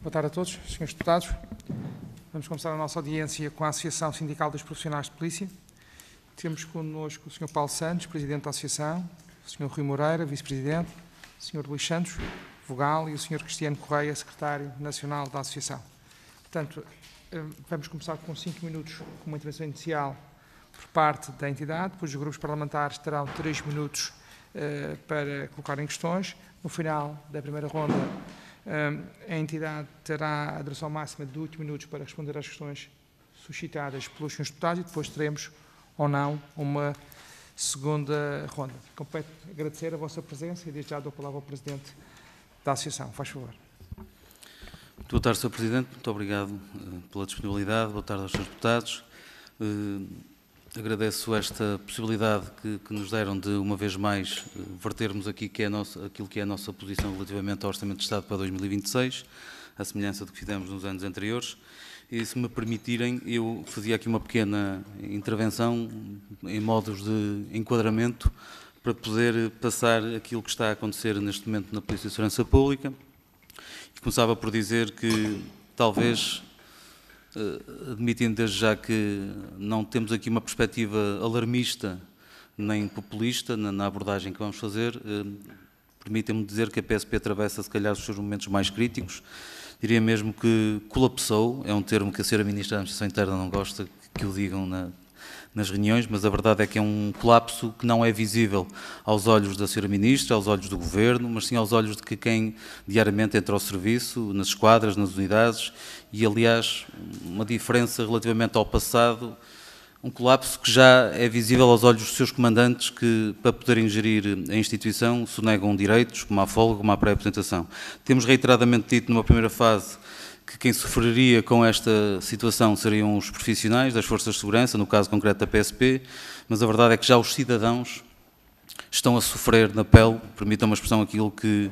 Boa tarde a todos, senhores deputados. Vamos começar a nossa audiência com a Associação Sindical dos Profissionais de Polícia. Temos connosco o Sr. Paulo Santos, Presidente da Associação, o Sr. Rui Moreira, Vice-Presidente, o Sr. Luís Santos, Vogal, e o Sr. Cristiano Correia, Secretário Nacional da Associação. Portanto, vamos começar com 5 minutos com uma intervenção inicial por parte da entidade, depois os grupos parlamentares terão 3 minutos para colocarem questões. No final da primeira ronda, a entidade terá a duração máxima de 8 minutos para responder às questões suscitadas pelos senhores deputados e depois teremos, ou não, uma segunda ronda. Compete agradecer a vossa presença e desde já dou a palavra ao Presidente da Associação. Faz favor. Muito boa tarde, Sr. Presidente. Muito obrigado pela disponibilidade. Boa tarde aos senhores deputados. Agradeço esta possibilidade que nos deram de, uma vez mais, vertermos aqui aquilo que é a nossa posição relativamente ao Orçamento de Estado para 2026, à semelhança do que fizemos nos anos anteriores. E, se me permitirem, eu fazia aqui uma pequena intervenção em modos de enquadramento para poder passar aquilo que está a acontecer neste momento na Polícia de Segurança Pública. E começava por dizer que, talvez, admitindo desde já que não temos aqui uma perspectiva alarmista nem populista na abordagem que vamos fazer, permitem-me dizer que a PSP atravessa, se calhar, os seus momentos mais críticos. Diria mesmo que colapsou, é um termo que a Sra. Ministra da Administração Interna não gosta que o digam nas reuniões, mas a verdade é que é um colapso que não é visível aos olhos da Sra. Ministra, aos olhos do Governo, mas sim aos olhos de quem diariamente entra ao serviço, nas esquadras, nas unidades, e, aliás, uma diferença relativamente ao passado, um colapso que já é visível aos olhos dos seus comandantes que, para poderem gerir a instituição, sonegam direitos, como a folga, como a pré-apresentação. Temos reiteradamente dito, numa primeira fase, que quem sofreria com esta situação seriam os profissionais das forças de segurança, no caso concreto da PSP, mas a verdade é que já os cidadãos estão a sofrer na pele, permitam uma expressão, aquilo que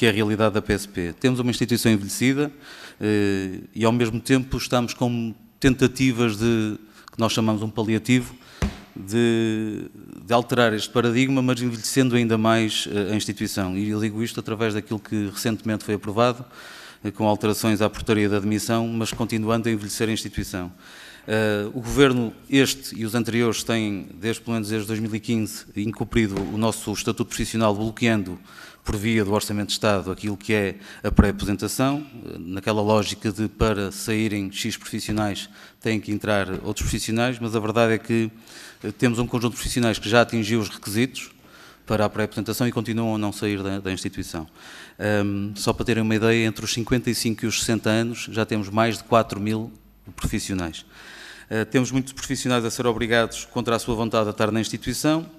é a realidade da PSP. Temos uma instituição envelhecida e, ao mesmo tempo, estamos com tentativas de, que nós chamamos um paliativo, de alterar este paradigma, mas envelhecendo ainda mais a instituição. E eu digo isto através daquilo que recentemente foi aprovado, com alterações à portaria de admissão, mas continuando a envelhecer a instituição. O Governo, este e os anteriores, têm, pelo menos desde 2015, incumprido o nosso Estatuto Profissional, bloqueando, por via do Orçamento de Estado, aquilo que é a pré-apresentação, naquela lógica de, para saírem X profissionais, têm que entrar outros profissionais, mas a verdade é que temos um conjunto de profissionais que já atingiu os requisitos para a pré-apresentação e continuam a não sair da instituição. Só para terem uma ideia, entre os 55 e os 60 anos já temos mais de 4.000 profissionais. Temos muitos profissionais a ser obrigados, contra a sua vontade, a estar na instituição,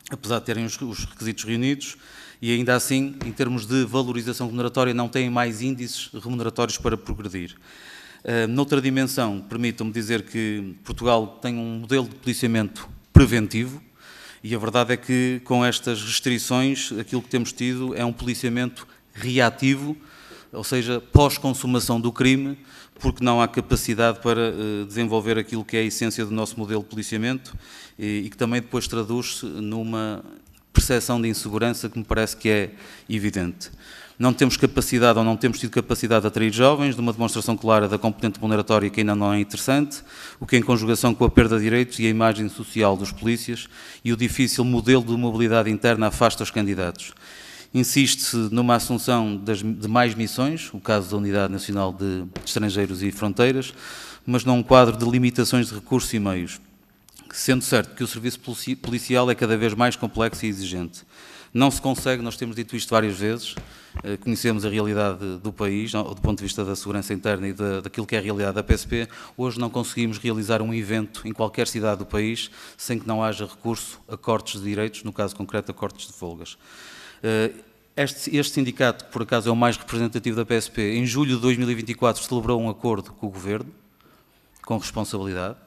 apesar de terem os requisitos reunidos, e ainda assim, em termos de valorização remuneratória, não têm mais índices remuneratórios para progredir. Noutra dimensão, permitam-me dizer que Portugal tem um modelo de policiamento preventivo, e a verdade é que, com estas restrições, aquilo que temos tido é um policiamento reativo, ou seja, pós-consumação do crime, porque não há capacidade para desenvolver aquilo que é a essência do nosso modelo de policiamento e que também depois traduz-se numa percepção de insegurança que me parece que é evidente. Não temos capacidade, ou não temos tido capacidade de atrair jovens, de uma demonstração clara da componente remuneratória que ainda não é interessante, o que, em conjugação com a perda de direitos e a imagem social dos polícias e o difícil modelo de mobilidade interna, afasta os candidatos. Insiste-se numa assunção de mais missões, o caso da Unidade Nacional de Estrangeiros e Fronteiras, mas num quadro de limitações de recursos e meios, sendo certo que o serviço policial é cada vez mais complexo e exigente. Não se consegue, nós temos dito isto várias vezes, conhecemos a realidade do país, do ponto de vista da segurança interna e daquilo que é a realidade da PSP, hoje não conseguimos realizar um evento em qualquer cidade do país sem que não haja recurso a cortes de direitos, no caso concreto a cortes de folgas. Este sindicato, que por acaso é o mais representativo da PSP, em julho de 2024 celebrou um acordo com o Governo, com responsabilidade,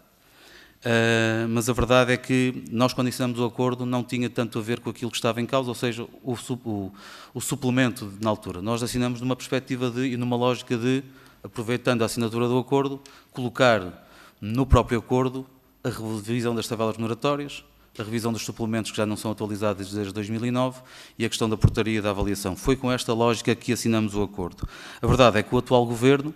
mas a verdade é que nós, quando assinamos o acordo, não tinha tanto a ver com aquilo que estava em causa, ou seja, o suplemento na altura. Nós assinamos numa perspectiva e numa lógica de, aproveitando a assinatura do acordo, colocar no próprio acordo a revisão das tabelas remuneratórias, a revisão dos suplementos que já não são atualizados desde 2009 e a questão da portaria da avaliação. Foi com esta lógica que assinamos o acordo. A verdade é que o atual Governo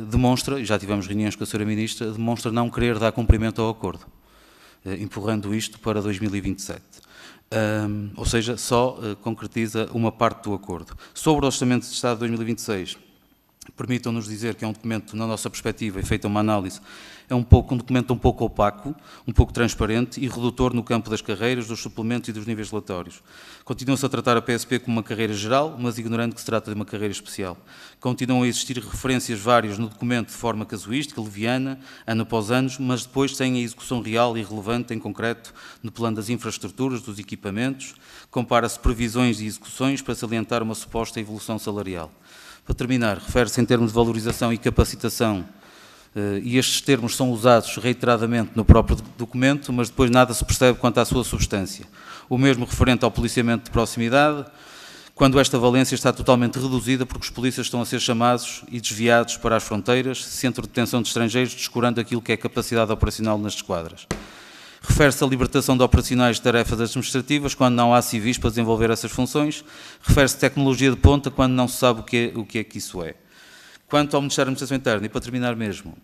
demonstra, e já tivemos reuniões com a Sra. Ministra, demonstra não querer dar cumprimento ao acordo, empurrando isto para 2027. Ou seja, só concretiza uma parte do acordo. Sobre o Orçamento de Estado de 2026, permitam-nos dizer que é um documento, na nossa perspectiva, e feita uma análise, é um documento um pouco opaco, um pouco transparente e redutor no campo das carreiras, dos suplementos e dos níveis relatórios. Continua-se a tratar a PSP como uma carreira geral, mas ignorando que se trata de uma carreira especial. Continuam a existir referências várias no documento de forma casuística, leviana, ano após ano, mas depois sem a execução real e relevante, em concreto, no plano das infraestruturas, dos equipamentos. Compara-se previsões e execuções para salientar uma suposta evolução salarial. Para terminar, refere-se em termos de valorização e capacitação, e estes termos são usados reiteradamente no próprio documento, mas depois nada se percebe quanto à sua substância. O mesmo referente ao policiamento de proximidade, quando esta valência está totalmente reduzida porque os polícias estão a ser chamados e desviados para as fronteiras, centro de detenção de estrangeiros, descurando aquilo que é capacidade operacional nas esquadras. Refere-se à libertação de operacionais de tarefas administrativas, quando não há civis para desenvolver essas funções. Refere-se a tecnologia de ponta, quando não se sabe o que é que isso é. Quanto ao Ministério da Administração Interna, e para terminar mesmo,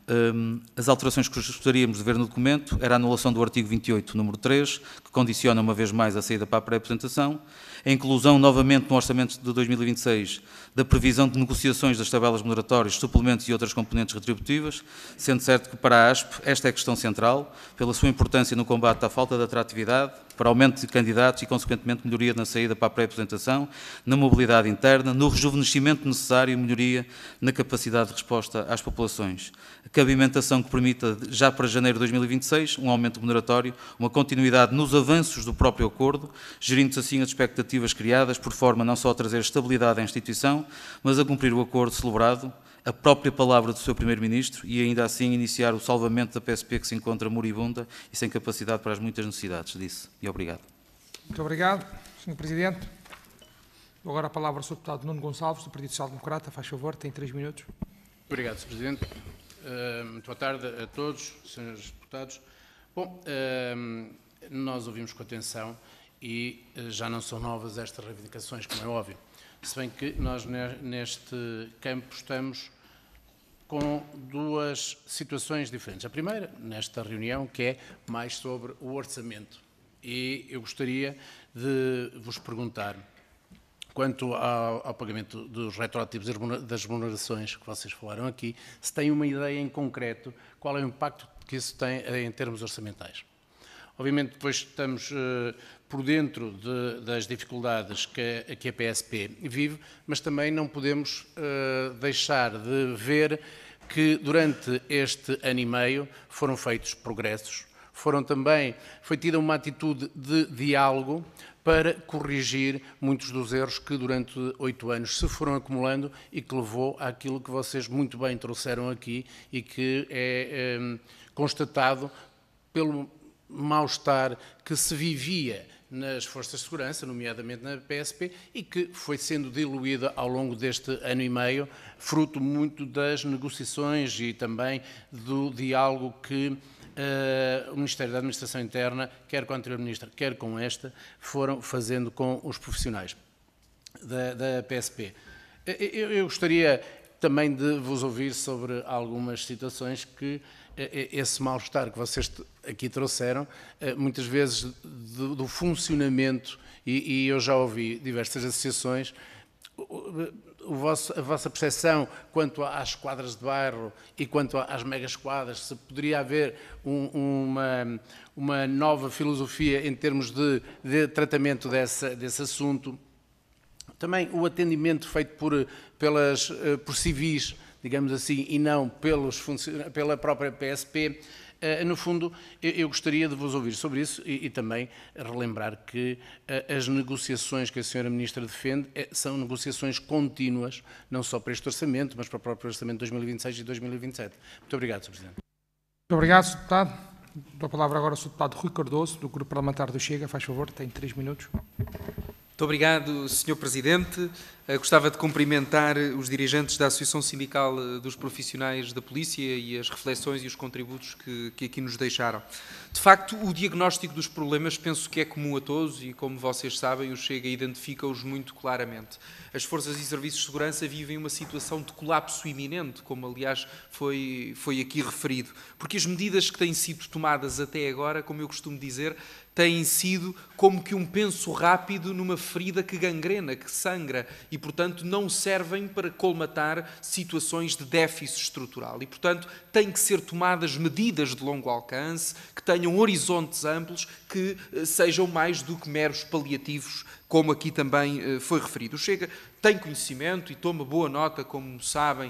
as alterações que gostaríamos de ver no documento era a anulação do artigo 28, número 3, que condiciona uma vez mais a saída para a pré-apresentação, a inclusão novamente no Orçamento de 2026 da previsão de negociações das tabelas moderatórias, suplementos e outras componentes retributivas, sendo certo que para a ASP esta é a questão central, pela sua importância no combate à falta de atratividade, para aumento de candidatos e, consequentemente, melhoria na saída para a pré-apresentação, na mobilidade interna, no rejuvenescimento necessário e melhoria na capacidade de resposta às populações. A cabimentação que permita, já para janeiro de 2026, um aumento moderatório, uma continuidade nos avanços do próprio acordo, gerindo-se assim as expectativas criadas, por forma não só a trazer estabilidade à instituição, mas a cumprir o acordo celebrado, a própria palavra do seu Primeiro-Ministro e ainda assim iniciar o salvamento da PSP que se encontra moribunda e sem capacidade para as muitas necessidades disso. E obrigado. Muito obrigado, Sr. Presidente. Dou agora a palavra ao Sr. Deputado Nuno Gonçalves, do Partido Social Democrata. Faz favor, tem 3 minutos. Obrigado, Sr. Presidente. Muito boa tarde a todos, Srs. Deputados. Bom, nós ouvimos com atenção e já não são novas estas reivindicações, como é óbvio. Se bem que nós, neste campo, estamos com duas situações diferentes. A primeira, nesta reunião, que é mais sobre o orçamento. E eu gostaria de vos perguntar, quanto ao pagamento dos retroativos das remunerações que vocês falaram aqui, se têm uma ideia em concreto qual é o impacto que isso tem em termos orçamentais. Obviamente, depois estamos por dentro das dificuldades que a PSP vive, mas também não podemos deixar de ver que durante este ano e meio foram feitos progressos, foi tida uma atitude de diálogo para corrigir muitos dos erros que durante 8 anos se foram acumulando e que levou àquilo que vocês muito bem trouxeram aqui e que é constatado pelo mal-estar que se vivia nas forças de segurança, nomeadamente na PSP, e que foi sendo diluída ao longo deste ano e meio, fruto muito das negociações e também do diálogo que o Ministério da Administração Interna, quer com a anterior Ministra, quer com esta, foram fazendo com os profissionais da PSP. Eu gostaria também de vos ouvir sobre algumas situações que esse mal-estar que vocês aqui trouxeram, muitas vezes do funcionamento, e eu já ouvi diversas associações, a vossa percepção quanto às quadras de bairro e quanto às megasquadras, se poderia haver uma nova filosofia em termos de tratamento desse assunto. Também o atendimento feito por civis, digamos assim, e não pela própria PSP. No fundo, eu gostaria de vos ouvir sobre isso e também relembrar que as negociações que a Sra. Ministra defende são negociações contínuas, não só para este orçamento, mas para o próprio orçamento de 2026 e 2027. Muito obrigado, Sr. Presidente. Muito obrigado, Sr. Deputado. Dou a palavra agora ao Sr. Deputado Rui Cardoso, do Grupo Parlamentar do Chega. Faz favor, tem 3 minutos. Muito Muito obrigado, Sr. Presidente. Gostava de cumprimentar os dirigentes da Associação Sindical dos Profissionais da Polícia e as reflexões e os contributos que aqui nos deixaram. De facto, o diagnóstico dos problemas penso que é comum a todos e, como vocês sabem, o Chega identifica-os muito claramente. As forças e serviços de segurança vivem uma situação de colapso iminente, como aliás foi aqui referido, porque as medidas que têm sido tomadas até agora, como eu costumo dizer, têm sido como que um penso rápido numa ferida que gangrena, que sangra, e, portanto, não servem para colmatar situações de déficit estrutural. E, portanto, têm que ser tomadas medidas de longo alcance, que tenham horizontes amplos, que sejam mais do que meros paliativos, como aqui também foi referido. O Chega tem conhecimento e toma boa nota, como sabem,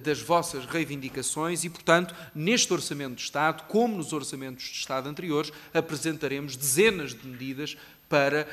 das vossas reivindicações e, portanto, neste Orçamento de Estado, como nos Orçamentos de Estado anteriores, apresentaremos dezenas de medidas para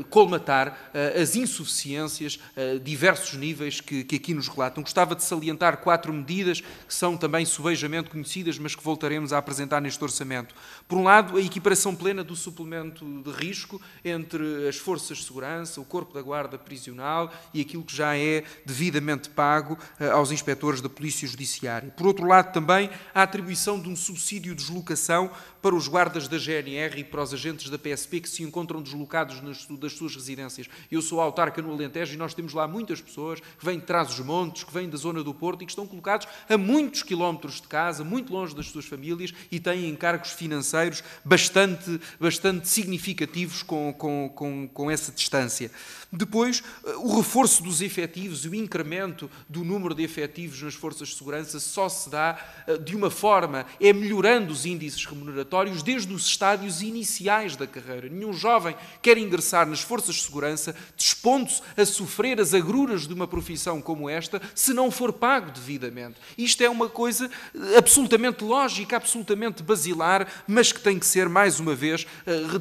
colmatar as insuficiências a diversos níveis que aqui nos relatam. Gostava de salientar 4 medidas que são também subejamente conhecidas, mas que voltaremos a apresentar neste orçamento. Por um lado, a equiparação plena do suplemento de risco entre as forças de segurança, o Corpo da Guarda Prisional e aquilo que já é devidamente pago aos inspectores da Polícia Judiciária. Por outro lado, também a atribuição de um subsídio de deslocação para os guardas da GNR e para os agentes da PSP que se encontram deslocados das suas residências. Eu sou autarca no Alentejo e nós temos lá muitas pessoas que vêm de Trás-os-Montes, que vêm da zona do Porto e que estão colocados a muitos quilómetros de casa, muito longe das suas famílias e têm encargos financeiros bastante significativos com essa distância. Depois, o reforço dos efetivos e o incremento do número de efetivos nas forças de segurança só se dá de uma forma, é melhorando os índices remuneratórios desde os estádios iniciais da carreira. Nenhum jovem quer ingressar nas forças de segurança dispondo-se a sofrer as agruras de uma profissão como esta se não for pago devidamente. Isto é uma coisa absolutamente lógica, absolutamente basilar, mas que tem que ser, mais uma vez,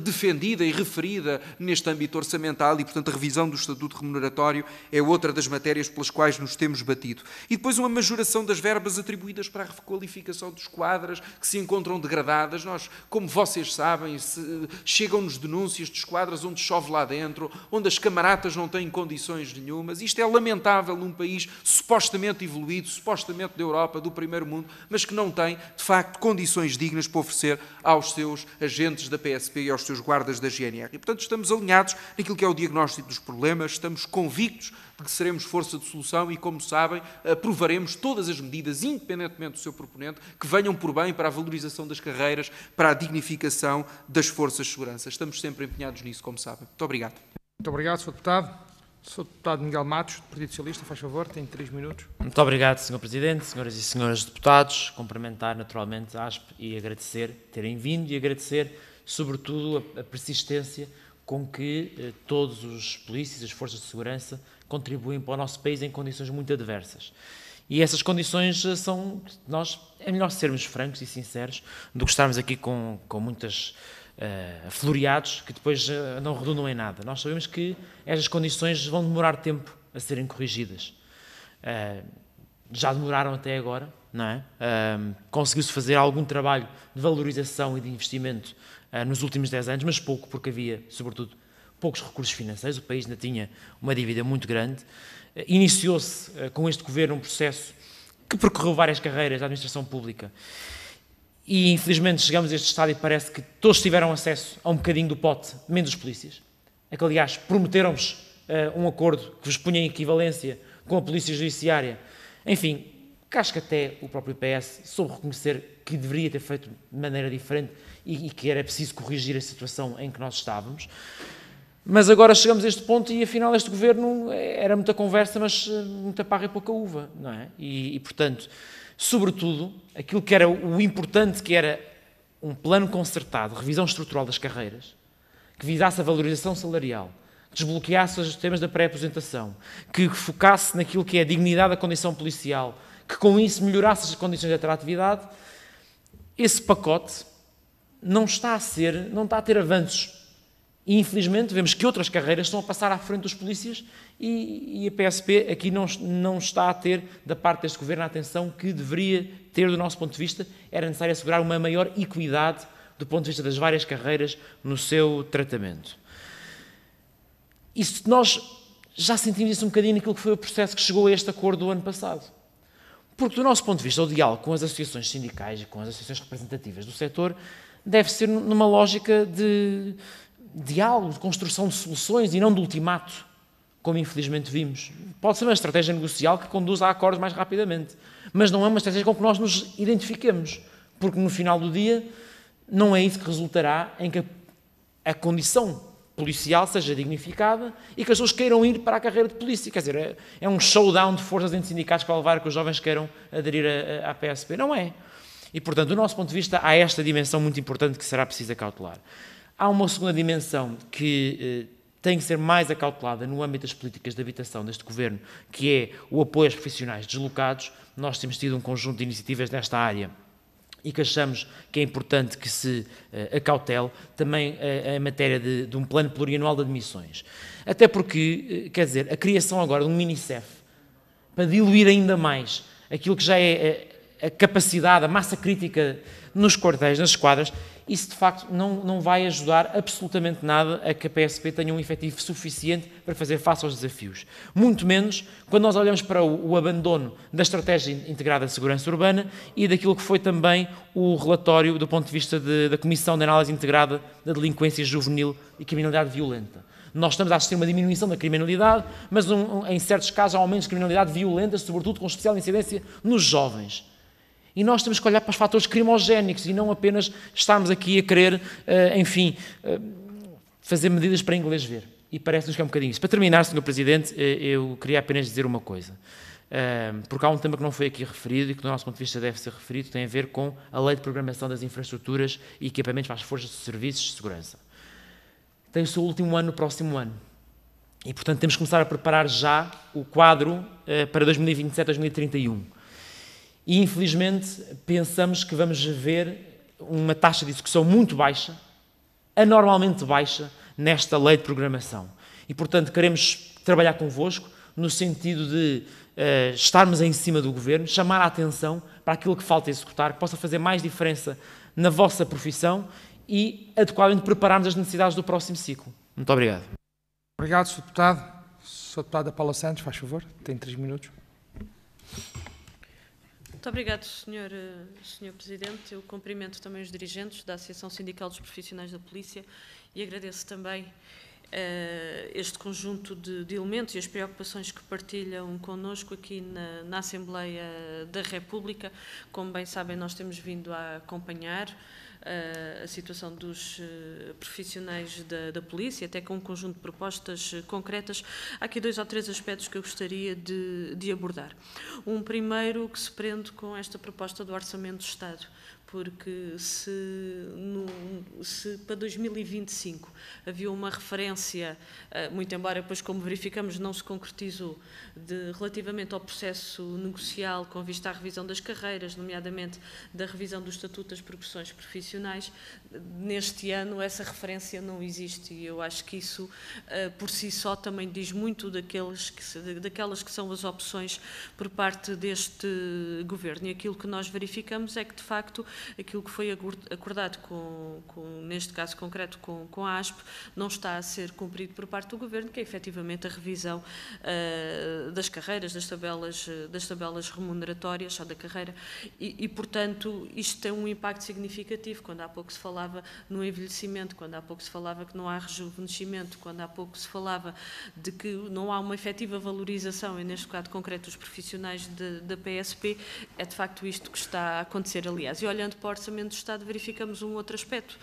defendida e referida neste âmbito orçamental e, portanto, a revisão do Estatuto Remuneratório é outra das matérias pelas quais nos temos batido. E depois uma majoração das verbas atribuídas para a requalificação dos quadras que se encontram degradadas. Nós, como vocês sabem, chegam-nos denúncias de esquadras onde chove lá dentro, onde as camaratas não têm condições nenhumas. Isto é lamentável num país supostamente evoluído, supostamente da Europa, do primeiro mundo, mas que não tem, de facto, condições dignas para oferecer aos seus agentes da PSP e aos seus guardas da GNR. E, portanto, estamos alinhados naquilo que é o diagnóstico dos problemas, estamos convictos de que seremos força de solução e, como sabem, aprovaremos todas as medidas, independentemente do seu proponente, que venham por bem para a valorização das carreiras, para a dignificação das forças de segurança. Estamos sempre empenhados nisso, como sabem. Muito obrigado. Muito obrigado, Sr. Deputado. Sr. Deputado Miguel Matos, do Partido Socialista, faz favor, tem 3 minutos. Muito obrigado, Sr. Presidente, senhoras e senhores deputados. Cumprimentar naturalmente a ASP e agradecer terem vindo e agradecer, sobretudo, a persistência com que todos os polícias e as forças de segurança contribuem para o nosso país em condições muito adversas. E essas condições são, é melhor sermos francos e sinceros do que estarmos aqui com muitas floreados que depois não redundam em nada. Nós sabemos que estas condições vão demorar tempo a serem corrigidas. Já demoraram até agora, não é? Conseguiu-se fazer algum trabalho de valorização e de investimento nos últimos 10 anos, mas pouco, porque havia, sobretudo, poucos recursos financeiros, o país ainda tinha uma dívida muito grande. Iniciou-se com este governo um processo que percorreu várias carreiras da administração pública e, infelizmente, chegamos a este estado e parece que todos tiveram acesso a um bocadinho do pote, menos os polícias. É que, aliás, prometeram-vos um acordo que vos punha em equivalência com a Polícia Judiciária. Enfim, acho que até o próprio PS soube reconhecer que deveria ter feito de maneira diferente e que era preciso corrigir a situação em que nós estávamos. Mas agora chegamos a este ponto e, afinal, este governo era muita conversa, mas muita parra e pouca uva, não é? E, portanto, sobretudo, aquilo que era o importante, que era um plano concertado, revisão estrutural das carreiras, que visasse a valorização salarial, que desbloqueasse os temas da pré-aposentação, que focasse naquilo que é a dignidade da condição policial, que com isso melhorasse as condições de atratividade, esse pacote não está a ter avanços. E, infelizmente, vemos que outras carreiras estão a passar à frente dos polícias e a PSP aqui não está a ter, da parte deste governo, a atenção que deveria ter do nosso ponto de vista. Era necessário assegurar uma maior equidade do ponto de vista das várias carreiras no seu tratamento. Isso nós já sentimos isso um bocadinho naquilo que foi o processo que chegou a este acordo do ano passado. Porque, do nosso ponto de vista, o diálogo com as associações sindicais e com as associações representativas do setor deve ser numa lógica de diálogo, de construção de soluções e não de ultimato, como infelizmente vimos. Pode ser uma estratégia negocial que conduz a acordos mais rapidamente, mas não é uma estratégia com que nós nos identifiquemos, porque no final do dia não é isso que resultará em que a condição policial seja dignificada e que as pessoas queiram ir para a carreira de polícia. Quer dizer, é um showdown de forças entre sindicatos que vai levar a que os jovens queiram aderir à PSP. Não é. E, portanto, do nosso ponto de vista, há esta dimensão muito importante que será preciso acautelar. Há uma segunda dimensão que tem que ser mais acautelada no âmbito das políticas de habitação deste Governo, que é o apoio aos profissionais deslocados. Nós temos tido um conjunto de iniciativas nesta área e que achamos que é importante que se acautele também em matéria de um plano plurianual de admissões. Até porque, quer dizer, a criação agora de um Minicef para diluir ainda mais aquilo que já é a capacidade, a massa crítica nos quartéis, nas esquadras, isso de facto não vai ajudar absolutamente nada a que a PSP tenha um efetivo suficiente para fazer face aos desafios. Muito menos quando nós olhamos para o abandono da Estratégia Integrada de Segurança Urbana e daquilo que foi também o relatório do ponto de vista da Comissão de Análise Integrada da Delinquência Juvenil e Criminalidade Violenta. Nós estamos a assistir a uma diminuição da criminalidade, mas em certos casos há aumentos de criminalidade violenta, sobretudo com especial incidência nos jovens. E nós temos que olhar para os fatores crimogénicos e não apenas estarmos aqui a querer, fazer medidas para inglês ver. E parece-nos que é um bocadinho isso. Para terminar, Sr. Presidente, eu queria apenas dizer uma coisa. Porque há um tema que não foi aqui referido e que, do nosso ponto de vista, deve ser referido, tem a ver com a Lei de Programação das Infraestruturas e Equipamentos para as Forças de Serviços de Segurança. Tem o seu último ano no próximo ano. E, portanto, temos que começar a preparar já o quadro para 2027-2031. E, infelizmente, pensamos que vamos ver uma taxa de execução muito baixa, anormalmente baixa, nesta lei de programação. E, portanto, queremos trabalhar convosco no sentido de estarmos em cima do Governo, chamar a atenção para aquilo que falta executar, que possa fazer mais diferença na vossa profissão e adequadamente prepararmos as necessidades do próximo ciclo. Muito obrigado. Obrigado, Sr. Deputado. Sra. Deputada Paula Santos, faz favor, tem 3 minutos. Muito obrigado, Sr. Presidente. Eu cumprimento também os dirigentes da Associação Sindical dos Profissionais da Polícia e agradeço também este conjunto de elementos e as preocupações que partilham connosco aqui na Assembleia da República. Como bem sabem, nós temos vindo a acompanhar a situação dos profissionais da polícia, até com um conjunto de propostas concretas. Há aqui 2 ou 3 aspectos que eu gostaria de abordar. Um primeiro que se prende com esta proposta do Orçamento do Estado, porque se para 2025 havia uma referência, muito embora depois, como verificamos, não se concretizou, relativamente ao processo negocial com vista à revisão das carreiras, nomeadamente da revisão do Estatuto das Progressões Profissionais, neste ano essa referência não existe e eu acho que isso, por si só, também diz muito daquelas que são as opções por parte deste Governo. E aquilo que nós verificamos é que, de facto, aquilo que foi acordado, neste caso concreto, com a ASP, não está a ser cumprido por parte do Governo, que é efetivamente a revisão das carreiras, das tabelas remuneratórias, só da carreira, e, portanto, isto tem um impacto significativo. Quando há pouco se falava no envelhecimento, quando há pouco se falava que não há rejuvenescimento, quando há pouco se falava de que não há uma efetiva valorização, e neste caso concreto dos profissionais da PSP, é de facto isto que está a acontecer, aliás. E olhando para o Orçamento do Estado, verificamos um outro aspecto,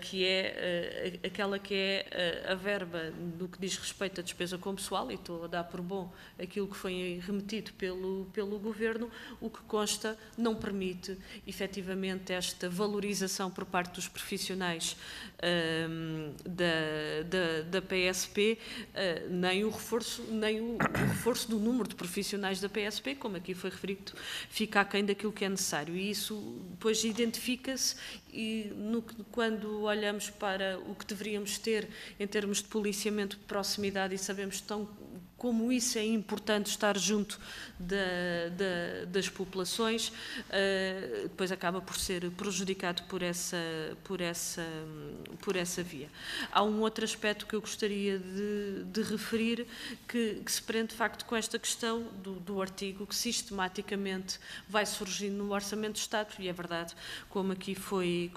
que é aquela que é a verba do que diz respeito à despesa com pessoal, e estou a dar por bom aquilo que foi remetido pelo Governo, o que consta não permite efetivamente esta valorização por parte dos profissionais da PSP, nem o reforço do número de profissionais da PSP, como aqui foi referido, fica aquém daquilo que é necessário. E isso depois identifica-se e quando olhamos para o que deveríamos ter em termos de policiamento de proximidade e sabemos como isso é importante estar junto das populações, depois acaba por ser prejudicado por essa via. Há um outro aspecto que eu gostaria de referir, que se prende de facto com esta questão do artigo que sistematicamente vai surgindo no Orçamento de Estado, e é verdade, como aqui foi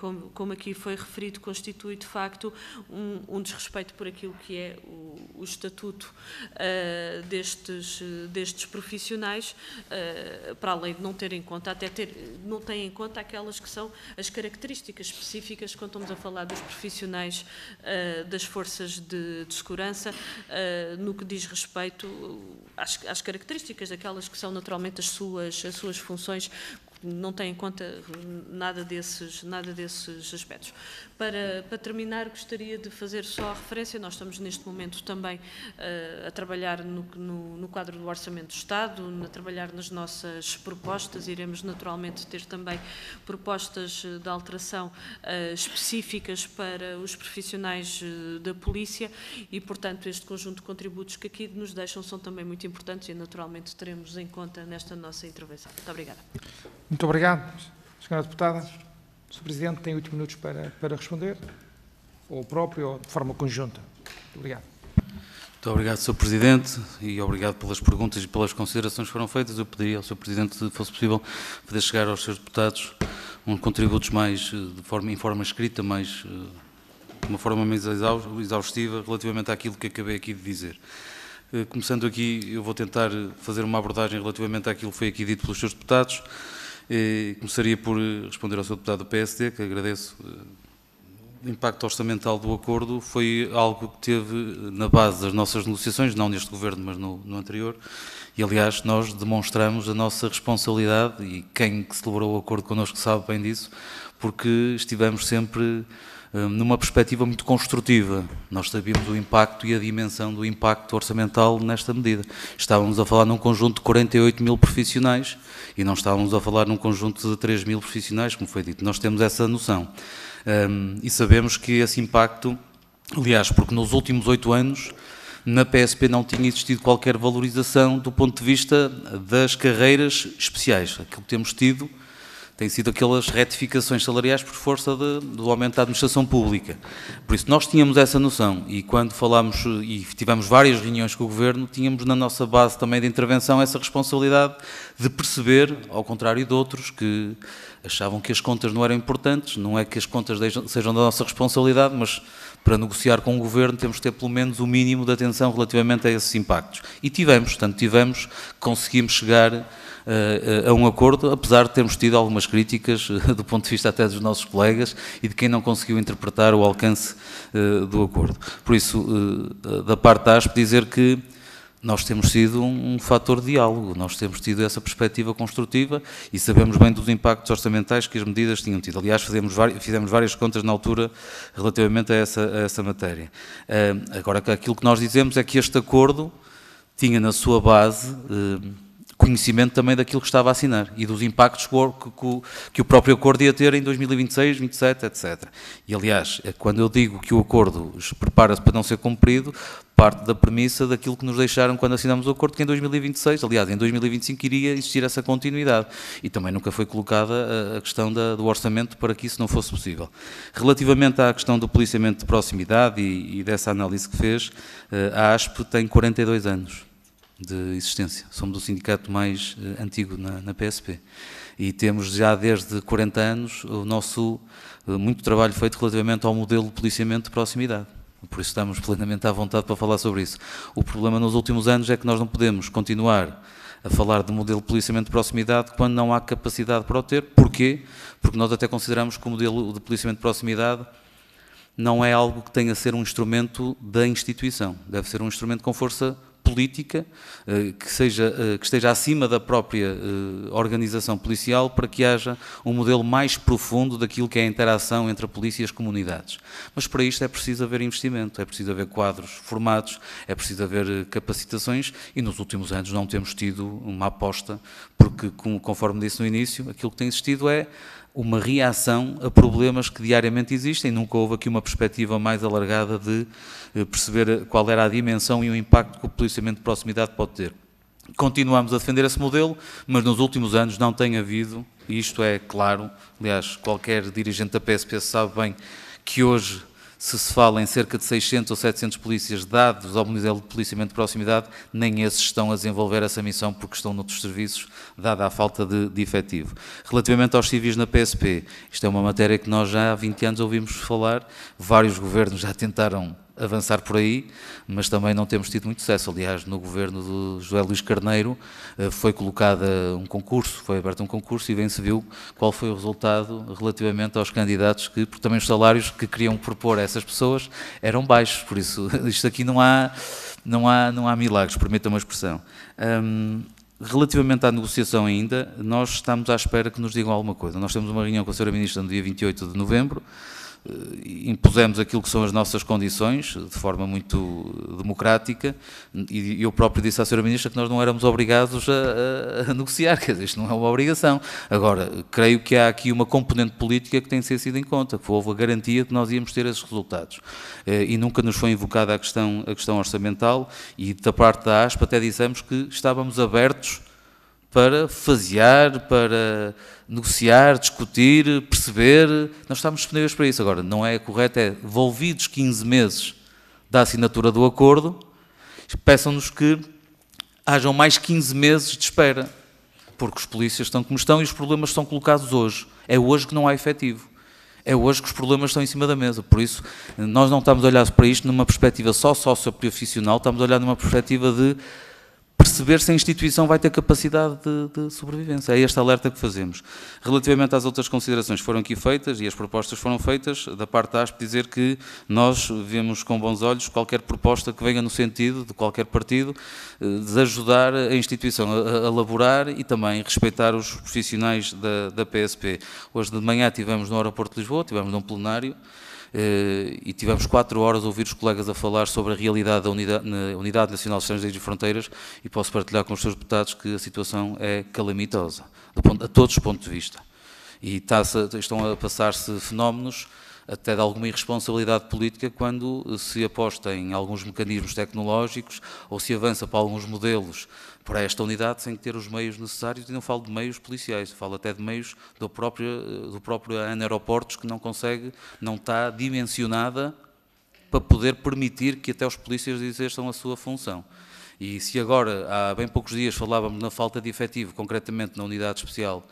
referido, constitui de facto um desrespeito por aquilo que é o estatuto destes profissionais, para além de não ter em conta, não tem em conta aquelas que são as características específicas quando estamos a falar dos profissionais das forças de segurança, no que diz respeito às características daquelas que são naturalmente as suas funções. Não tem em conta nada desses aspectos. Para terminar, gostaria de fazer só a referência, nós estamos neste momento também a trabalhar no quadro do Orçamento do Estado, a trabalhar nas nossas propostas, iremos naturalmente ter também propostas de alteração específicas para os profissionais da Polícia e, portanto, este conjunto de contributos que aqui nos deixam são também muito importantes e naturalmente teremos em conta nesta nossa intervenção. Muito obrigada. Muito obrigado, Sra. Deputada. Sr. Presidente, tem 8 minutos para responder, ou próprio ou de forma conjunta. Muito obrigado. Muito obrigado, Sr. Presidente, e obrigado pelas perguntas e pelas considerações que foram feitas. Eu pediria ao Sr. Presidente, se fosse possível, poder chegar aos seus deputados uns contributos mais em forma escrita, de uma forma mais exaustiva, relativamente àquilo que acabei aqui de dizer. Começando aqui, eu vou tentar fazer uma abordagem relativamente àquilo que foi aqui dito pelos seus deputados. Começaria por responder ao Sr. Deputado do PSD, que agradeço. O impacto orçamental do acordo foi algo que teve na base das nossas negociações, não neste Governo, mas no anterior, e aliás nós demonstramos a nossa responsabilidade, e quem celebrou o acordo connosco sabe bem disso, porque estivemos sempre numa perspectiva muito construtiva. Nós sabíamos o impacto e a dimensão do impacto orçamental nesta medida. Estávamos a falar num conjunto de 48 mil profissionais e não estávamos a falar num conjunto de 3 mil profissionais, como foi dito. Nós temos essa noção e sabemos que esse impacto, aliás, porque nos últimos 8 anos na PSP não tinha existido qualquer valorização do ponto de vista das carreiras especiais. Aquilo que temos tido tem sido aquelas retificações salariais por força do aumento da administração pública. Por isso, nós tínhamos essa noção e quando falámos e tivemos várias reuniões com o Governo, tínhamos na nossa base também de intervenção essa responsabilidade de perceber, ao contrário de outros que achavam que as contas não eram importantes, não é que as contas sejam da nossa responsabilidade, mas para negociar com o Governo temos que ter pelo menos o mínimo de atenção relativamente a esses impactos. E conseguimos chegar a um acordo, apesar de termos tido algumas críticas do ponto de vista até dos nossos colegas e de quem não conseguiu interpretar o alcance do acordo. Por isso, da parte da ASP, dizer que nós temos sido um fator de diálogo, nós temos tido essa perspectiva construtiva e sabemos bem dos impactos orçamentais que as medidas tinham tido. Aliás, fizemos várias contas na altura relativamente a essa matéria. Agora, aquilo que nós dizemos é que este acordo tinha na sua base conhecimento também daquilo que estava a assinar e dos impactos que o próprio acordo ia ter em 2026, 2027, etc. E, aliás, quando eu digo que o acordo prepara-se para não ser cumprido, parte da premissa daquilo que nos deixaram quando assinamos o acordo, que em 2026, aliás, em 2025 iria existir essa continuidade. E também nunca foi colocada a questão do orçamento para que isso não fosse possível. Relativamente à questão do policiamento de proximidade e dessa análise que fez, a ASP tem 42 anos de existência. Somos o sindicato mais antigo na PSP. E temos já desde 40 anos o nosso muito trabalho feito relativamente ao modelo de policiamento de proximidade. Por isso estamos plenamente à vontade para falar sobre isso. O problema nos últimos anos é que nós não podemos continuar a falar de modelo de policiamento de proximidade quando não há capacidade para o ter. Porquê? Porque nós até consideramos que o modelo de policiamento de proximidade não é algo que tenha a ser um instrumento da instituição. Deve ser um instrumento com força política, que esteja acima da própria organização policial para que haja um modelo mais profundo daquilo que é a interação entre a polícia e as comunidades. Mas para isto é preciso haver investimento, é preciso haver quadros formados, é preciso haver capacitações e nos últimos anos não temos tido uma aposta porque, conforme disse no início, aquilo que tem existido é uma reação a problemas que diariamente existem. Nunca houve aqui uma perspectiva mais alargada de perceber qual era a dimensão e o impacto que o policiamento de proximidade pode ter. Continuamos a defender esse modelo, mas nos últimos anos não tem havido, e isto é claro, aliás, qualquer dirigente da PSP sabe bem que hoje, se fala em cerca de 600 ou 700 polícias dados ao modelo de policiamento de proximidade, nem esses estão a desenvolver essa missão porque estão noutros serviços, dada a falta de efetivo. Relativamente aos civis na PSP, isto é uma matéria que nós já há 20 anos ouvimos falar, vários governos já tentaram avançar por aí, mas também não temos tido muito sucesso. Aliás, no governo do José Luís Carneiro foi colocado um concurso, foi aberto um concurso e bem se viu qual foi o resultado relativamente aos candidatos, porque também os salários que queriam propor a essas pessoas eram baixos, por isso isto aqui não há milagres, permita-me a expressão. Relativamente à negociação ainda, nós estamos à espera que nos digam alguma coisa. Nós temos uma reunião com a Sra. Ministra no dia 28 de novembro, impusemos aquilo que são as nossas condições, de forma muito democrática, e eu próprio disse à Sra. Ministra que nós não éramos obrigados a negociar, quer dizer, isto não é uma obrigação. Agora, creio que há aqui uma componente política que tem de ser cida em conta, que houve a garantia de nós íamos ter esses resultados. E nunca nos foi invocada a questão orçamental, e da parte da ASP até dissemos que estávamos abertos para fasear, para negociar, discutir, perceber, nós estamos disponíveis para isso. Agora, não é correto, é devolvidos 15 meses da assinatura do acordo, peçam-nos que hajam mais 15 meses de espera, porque os polícias estão como estão e os problemas são colocados hoje. É hoje que não há efetivo. É hoje que os problemas estão em cima da mesa. Por isso, nós não estamos a olhar para isto numa perspectiva só socioprofissional, estamos a olhar numa perspectiva de perceber se a instituição vai ter capacidade de sobrevivência. É este alerta que fazemos. Relativamente às outras considerações que foram aqui feitas, e as propostas foram feitas, da parte da ASP, dizer que nós vemos com bons olhos qualquer proposta que venha no sentido, de qualquer partido, de ajudar a instituição a elaborar e também respeitar os profissionais da PSP. Hoje de manhã estivemos no aeroporto de Lisboa, estivemos num plenário, e tivemos 4 horas a ouvir os colegas a falar sobre a realidade da Unidade Nacional de Estrangeiros e Fronteiras, e posso partilhar com os seus deputados que a situação é calamitosa, a todos os pontos de vista. E estão a passar-se fenómenos até de alguma irresponsabilidade política quando se aposta em alguns mecanismos tecnológicos ou se avança para alguns modelos para esta unidade sem ter os meios necessários, e não falo de meios policiais, falo até de meios do próprio ANA Aeroportos, que não consegue, não está dimensionada para poder permitir que até os polícias exerçam a sua função. E se agora, há bem poucos dias, falávamos na falta de efetivo, concretamente na unidade especial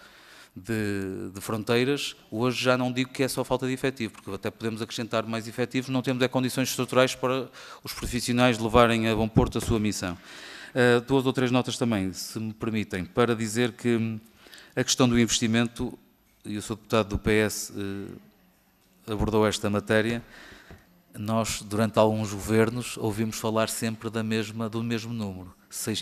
de fronteiras, hoje já não digo que é só falta de efetivo, porque até podemos acrescentar mais efetivos, não temos condições estruturais para os profissionais levarem a bom porto a sua missão. 2 ou 3 notas também, se me permitem, para dizer que a questão do investimento, e eu sou deputado do PS, abordou esta matéria. Nós, durante alguns governos, ouvimos falar sempre do mesmo número.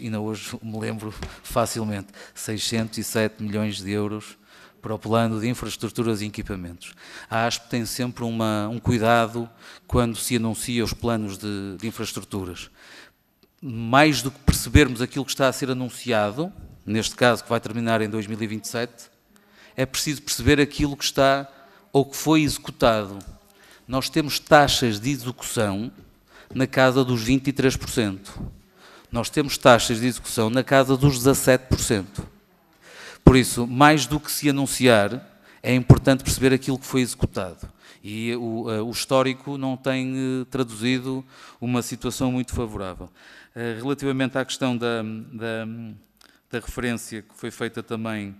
Ainda hoje me lembro facilmente, 607 milhões de euros para o plano de infraestruturas e equipamentos. A ASP tem sempre um cuidado quando se anuncia os planos de infraestruturas. Mais do que percebermos aquilo que está a ser anunciado, neste caso que vai terminar em 2027, é preciso perceber aquilo que está ou que foi executado. Nós temos taxas de execução na casa dos 23%. Nós temos taxas de execução na casa dos 17%. Por isso, mais do que se anunciar, é importante perceber aquilo que foi executado. E o histórico não tem traduzido uma situação muito favorável. Relativamente à questão da referência que foi feita também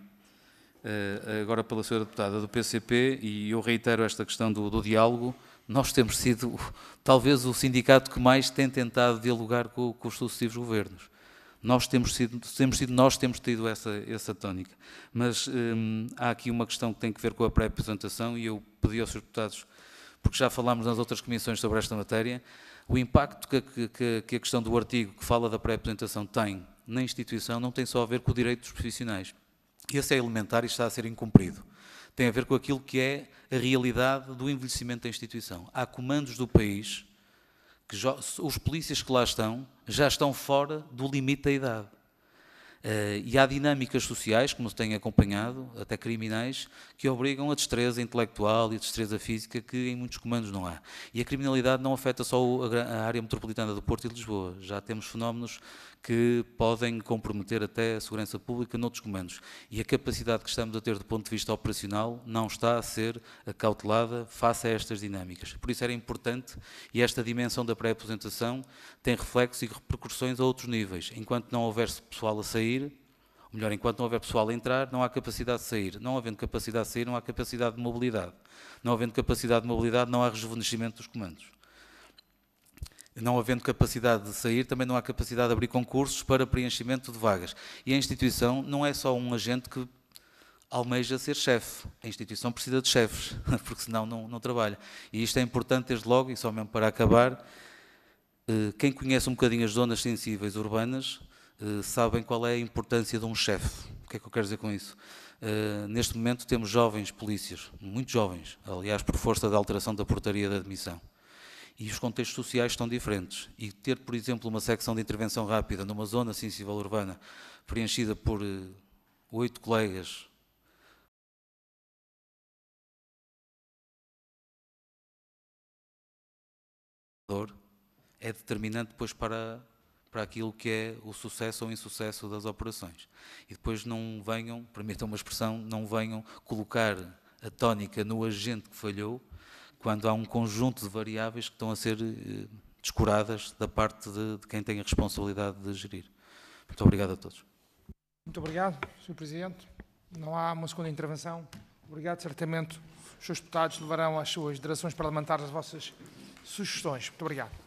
agora pela senhora deputada do PCP, e eu reitero esta questão do diálogo, nós temos sido talvez o sindicato que mais tem tentado dialogar com os sucessivos governos. Nós temos tido essa tónica. Mas há aqui uma questão que tem que ver com a pré-apresentação, e eu pedi aos seus deputados, porque já falámos nas outras comissões sobre esta matéria, o impacto que a questão do artigo que fala da pré-apresentação tem na instituição não tem só a ver com o direito dos profissionais. Esse é elementar e está a ser incumprido. Tem a ver com aquilo que é a realidade do envelhecimento da instituição. Há comandos do país que os polícias que lá estão já estão fora do limite da idade. E há dinâmicas sociais, como se tem acompanhado, até criminais, que obrigam a destreza intelectual e a destreza física que em muitos comandos não há. E a criminalidade não afeta só a área metropolitana do Porto e de Lisboa. Já temos fenómenos que podem comprometer até a segurança pública noutros comandos. E a capacidade que estamos a ter do ponto de vista operacional não está a ser acautelada face a estas dinâmicas. Por isso era importante, e esta dimensão da pré-apresentação tem reflexos e repercussões a outros níveis. Enquanto não houver pessoal a sair, ou melhor, enquanto não houver pessoal a entrar, não há capacidade de sair. Não havendo capacidade de sair, não há capacidade de mobilidade. Não havendo capacidade de mobilidade, não há rejuvenescimento dos comandos. Não havendo capacidade de sair, também não há capacidade de abrir concursos para preenchimento de vagas. E a instituição não é só um agente que almeja ser chefe. A instituição precisa de chefes, porque senão não trabalha. E isto é importante desde logo, e só mesmo para acabar, quem conhece um bocadinho as zonas sensíveis urbanas, sabem qual é a importância de um chefe. O que é que eu quero dizer com isso? Neste momento temos jovens polícias, muito jovens, aliás por força da alteração da portaria de admissão. E os contextos sociais estão diferentes. E ter, por exemplo, uma secção de intervenção rápida numa zona sensível urbana preenchida por 8 colegas é determinante depois para aquilo que é o sucesso ou insucesso das operações. E depois não venham, permitam uma expressão, não venham colocar a tónica no agente que falhou, quando há um conjunto de variáveis que estão a ser descuradas da parte de quem tem a responsabilidade de gerir. Muito obrigado a todos. Muito obrigado, Sr. Presidente. Não há uma segunda intervenção. Obrigado. Certamente os seus deputados levarão às suas direções parlamentares as vossas sugestões. Muito obrigado.